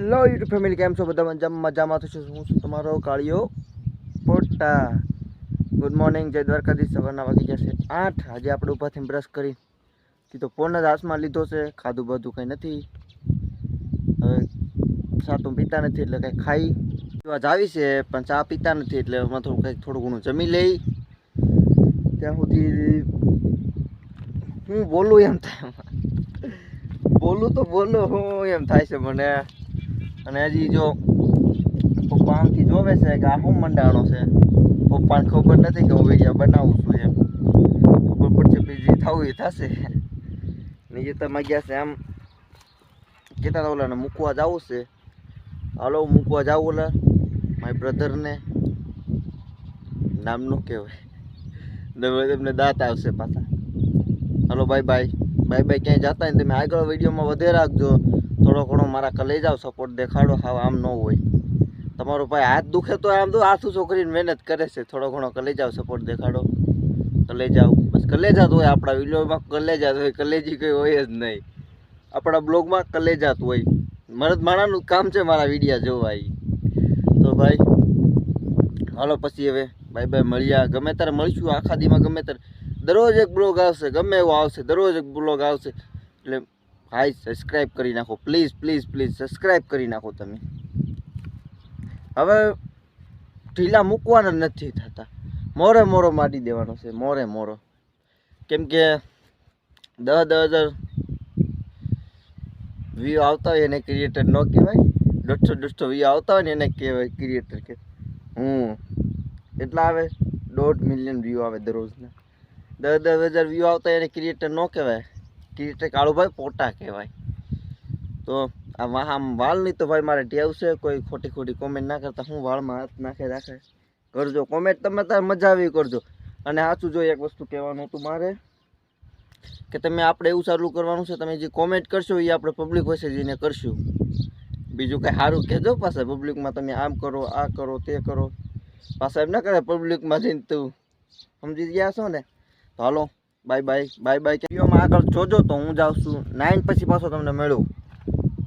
Hello YouTube family, કેમ છો બધા? મજામાં તો છું. હું છું તમારો કાળિયો પોટા. ગુડ મોર્નિંગ, જય દ્વારકાધીશ. સવારના વાગી જશે 8. આજે આપણે ઊભાથી બ્રશ કરી તો ફોન જ હાથમાં લીધો છે. ખાધું બધું કંઈ નથી. હવે સાતું પીતા નથી એટલે કંઈ ખાઈ પીવા જ આવી છે, પણ ચા પીતા નથી એટલે એમાં થોડું ઘણું જમી લઈ. ત્યાં સુધી હું બોલું એમ થાય, બોલું તો બોલું હું એમ થાય છે મને. અને હજી જો પપ્પા આમથી જોવે છે કે આ શું મંડાણો છે. પપ્પાને ખબર નથી કે હું વિડીયો બનાવું છું એમ. ખબર પડશે બીજી થવું એ થશે. નીચે તમે ગયા છે આમ કહેતા હતા ઓલાને મૂકવા જવું છે. હાલો મૂકવા જાવ ઓલા મારી બ્રધરને. નામ નું કહેવાય, તમને દાંત આવશે પાછા. હાલો બાય બાય. Bye bye. ક્યાંય જતા ને તમે આગળ વિડીયોમાં વધે રાખજો. થોડો ઘણો મારા કલેજાવ સપોર્ટ દેખાડો. હા આમ ન હોય. તમારો ભાઈ હાથ દુખે તો આમ તો હાથ ઊંચો કરીને મહેનત કરે છે. થોડો ઘણો કલેજાવ સપોર્ટ દેખાડો. કલેજાવ બસ કલેજા તો હોય આપણા વિડીયોમાં. કલેજા તો હોય, કલેજી કંઈ હોય જ નહીં. આપણા બ્લોગમાં કલેજાત હોય. મરદ માણાનું કામ છે મારા વિડીયા જોવા. તો ભાઈ હાલો પછી હવે બાય બાય. મળ્યા ગમે ત્યારે મળીશું. આખા દીમાં ગમે ત્યારે દરરોજ એક બ્લોગ આવશે, ગમે એવો આવશે, દરરોજ એક બ્લોગ આવશે. એટલે ભાઈ સબસ્ક્રાઈબ કરી નાખો પ્લીઝ પ્લીઝ પ્લીઝ. સબસ્ક્રાઈબ કરી નાખો તમે. હવે ઢીલા મૂકવાના નથી થતા. મોરે મોરો મારી દેવાનો છે, મોરે મોરો. કેમ કે 10,000 વ્યૂ આવતા હોય એને ક્રિએટર ન કહેવાય. 150 વ્યૂ આવતા હોય ને એને કહેવાય ક્રિએટર. કે એટલા આવે 1.5 મિલિયન વ્યૂ આવે દરરોજના. 10,000 વ્યૂ આવતા એને ક્રિએટર ન કહેવાય. ક્રિએટર કાળુભાઈ પોટા કહેવાય. તો આમ વાળની તો ભાઈ મારે ટેવ છે. કોઈ ખોટી ખોટી કોમેન્ટ ના કરતા હું વાળમાં હાથ નાખે રાખે કરજો. કોમેન્ટ તમે તાર મજા આવી કરજો. અને સાચું જો એક વસ્તુ કહેવાનું હતું મારે, કે તમે આપણે એવું ચાલુ કરવાનું છે, તમે જે કોમેન્ટ કરશો એ આપણે પબ્લિક વચ્ચે જઈને કરશું. બીજું કંઈ સારું કહેજો પાછા. પબ્લિકમાં તમે આમ કરો, આ કરો, તે કરો. પાછા એમ ના કરે પબ્લિકમાં જઈને તું સમજી ગયા છો ને. તો હાલો બાય બાય. Bye bye. વિડીયોમાં આગળ જોજો. તો હું જાઉં છું 9 પછી પાછો તમને મળ્યું.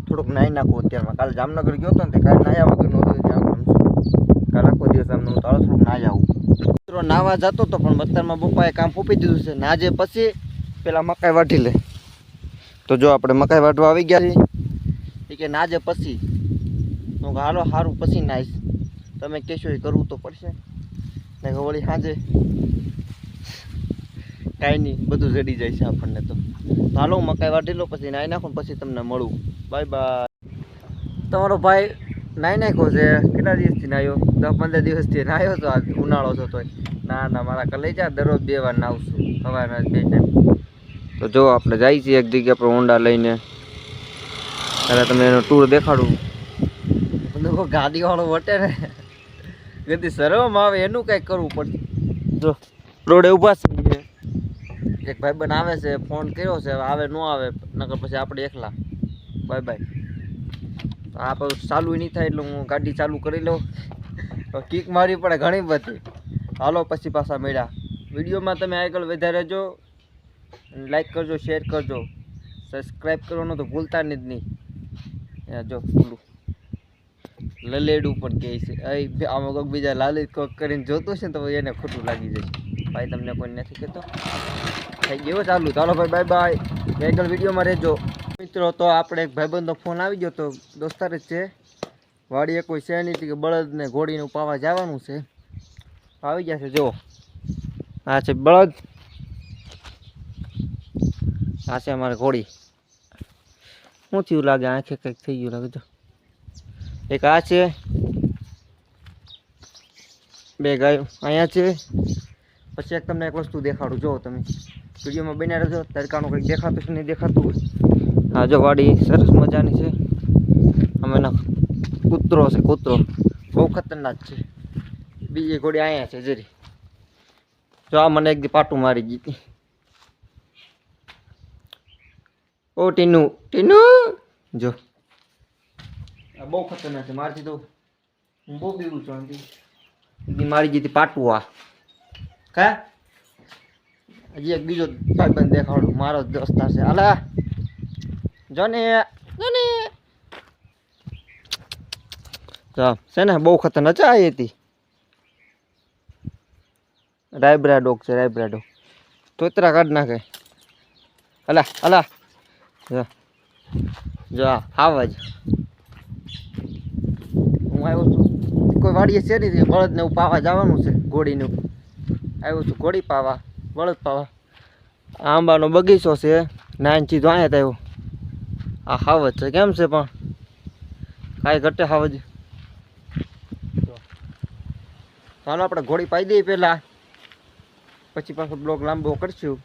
થોડુંક નાહી નાખું અત્યારમાં. કાલે જામનગર ગયો હતો ને તે કાલે નાહ્યા વગરનો કાલે આખો દિવસ આમ તો થોડુંક નાહી આવું. મિત્રો નાહવા જતો હતો પણ અત્યારમાં પપ્પાએ કામ ફૂપી દીધું છે. નાજે પછી પેલા મકાઈ વાઢી લે. તો જો આપણે મકાઈ વાઢવા આવી ગયા છીએ. એ કે નાજે પછી. તો હાલો સારું પછી નાહીશ. તમે કહેશો એ કરવું તો પડશે ને. વળી સાંજે કાંઈ નહીં, બધું જડી જાય છે આપણને. તો હાલો મકાઈ વાઢી લો, પછી નાહી નાખો, પછી તમને મળું. Bye bye. તમારો ભાઈ નાહી નાખ્યો છે. કેટલા દિવસથી નાહ્યો? 10-15 દિવસથી નાહ્યો તો. આ ઉનાળો છો તોય. ના મારા કલેજા દરરોજ 2 વાર નાહું છું, સવારના 2 ટાઈમ. તો જો આપણે જઈએ છીએ એક જગ્યા પર હોન્ડા લઈને. ત્યારે તમને એનો ટૂર દેખાડું. ગાડી વાળો વટે ને ગતિ શરમ આવે એનું કંઈક કરવું પડશે. જો રોડે ઊભા છે. એક ભાઈબંધ આવે છે, ફોન કર્યો છે. આવે ન આવે નકર પછી આપણે એકલા. Bye bye. આ પછી ચાલુ નહીં થાય એટલે હું ગાડી ચાલુ કરી લઉં. કિક મારવી પડે ઘણી બધી. હાલો પછી પાછા મળ્યા. વિડીયોમાં તમે આગળ વધારે રહેજો. લાઈક કરજો, શેર કરજો, સબસ્ક્રાઈબ કરવાનું તો ભૂલતા જ નહીં. જો લલેડું પણ કહે છે. આમાં કોઈક બીજા લાલિત કોઈક કરીને જોતું છે ને તો એને ખોટું લાગી જશે. ભાઈ તમને કોઈ નથી કહેતો. થઈ ગયો ચાલુ. ચાલો ભાઈ બાય બાય. આગળ વિડીયોમાં રહેજો મિત્રો. તો આપણે એક ભાઈબંધનો ફોન આવી ગયો. તો દોસ્તાર જ છે. વાડીએ કોઈ છે નહીં કે બળદને ઘોડીનું પાવા જવાનું છે. આવી ગયા છે. જો આ છે બળદ, આ છે અમારે ઘોડી. શું થયું લાગે? આંખે કંઈક થઈ ગયું લાગે. તો એક આ છે, 2 ગાયો અહીંયા છે. પછી એક તમને એક વસ્તુ દેખાડું. જો તમે વિડીયોમાં બન્યા રહેજો. તડકાનું કંઈક દેખાતું છે નહીં દેખાતું હોય. હા જો વાડી સરસ મજાની છે. અમે ના કૂતરો છે, કૂતરો બહુ ખતરનાક છે. બીજી ઘોડી અહીંયા છે જરી. જો આ મને એક દી પાટું મારી ગઈ હતી. ઓ ટીનુ ટીનુ જો આ બહુ ખતરનાક છે. મારથી તો હું બહુ બીવું છું. મારી ગઈ હતી પાટું. આ કા હજી એક બીજો ભાઈબંધ દેખાડું. મારો દોસ્તાર છે. હાલા જોને જોને તો છે ને બહુ ખતરનાક છે આ હતી રાયબ્રા ડોગ છે રાયબ્રા ડોગ તોતરા કાઢ નાખે અલા અલા જો જો આવા જ હું આવ્યો છું કોઈ વાડીએ છે નહીં બળદને એવું પાવા જવાનું છે ઘોડીનું આવ્યો છું ઘોડી પાવા બળદ પાવા આંબાનો બગીચો છે નાની ચીજ અહીંયા આવ્યો આ હાવજ છે કેમ છે પણ કાંઈ ઘટે હાવજ ચાલો આપણે ઘોડી પાઈ દઈએ પહેલાં પછી પાછો બ્લોગ લાંબો કરશું